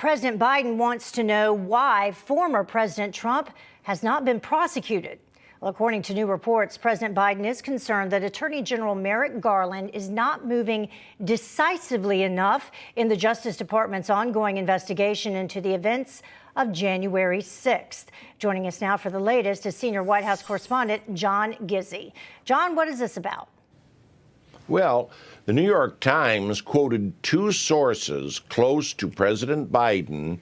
President Biden wants to know why former President Trump has not been prosecuted. Well, according to new reports, President Biden is concerned that Attorney General Merrick Garland is not moving decisively enough in the Justice Department's ongoing investigation into the events of January 6th. Joining us now for the latest is senior White House correspondent John Gizzi. John, what is this about? Well, the New York Times quoted two sources close to President Biden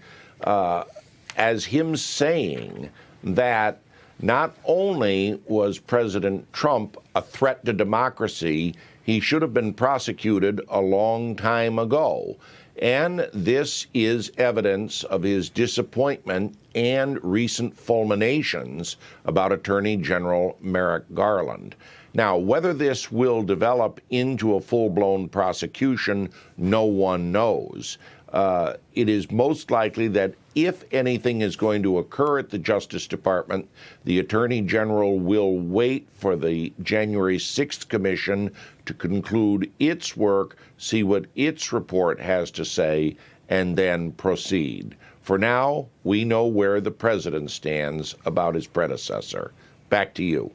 as him saying that not only was President Trump a threat to democracy, he should have been prosecuted a long time ago. And this is evidence of his disappointment and recent fulminations about Attorney General Merrick Garland. Now, whether this will develop into a full-blown prosecution, no one knows. It is most likely that if anything is going to occur at the Justice Department, the Attorney General will wait for the January 6th Commission to conclude its work, see what its report has to say, and then proceed. For now, we know where the president stands about his predecessor. Back to you.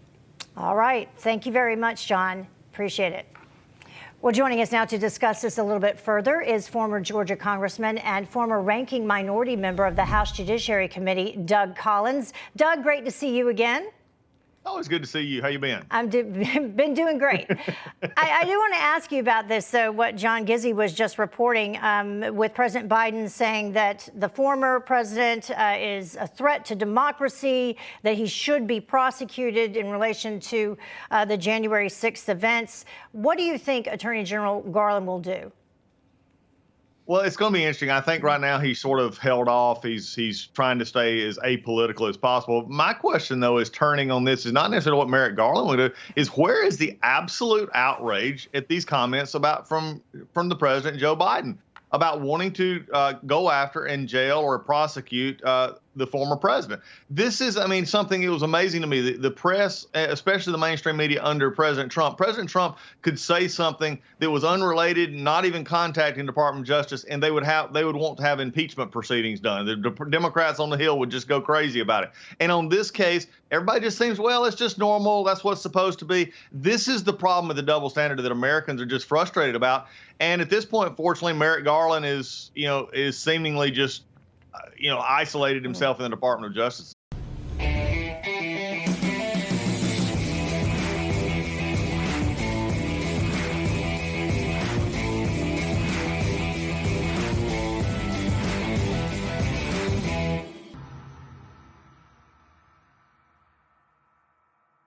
All right. Thank you very much, John. Appreciate it. Well, joining us now to discuss this a little bit further is former Georgia Congressman and former ranking minority member of the House Judiciary Committee, Doug Collins. Doug, great to see you again. Always good to see you. How you been? I've been doing great. I do want to ask you about this, though, what John Gizzi was just reporting with President Biden saying that the former president is a threat to democracy, that he should be prosecuted in relation to the January 6th events. What do you think Attorney General Garland will do? Well, it's going to be interesting. I think right now he's sort of held off. He's trying to stay as apolitical as possible. My question, though, is turning on this is not necessarily what Merrick Garland would do, is where is the absolute outrage at these comments about from the president, Joe Biden, about wanting to go after and jail or prosecute the former president. This is, I mean, something that was amazing to me. The press, especially the mainstream media under President Trump could say something that was unrelated, not even contacting the Department of Justice, and they would want to have impeachment proceedings done. The Democrats on the Hill would just go crazy about it. And on this case, everybody just seems, well, it's just normal. That's what's supposed to be. This is the problem with the double standard that Americans are just frustrated about. And at this point, fortunately, Merrick Garland is seemingly just isolated himself in the Department of Justice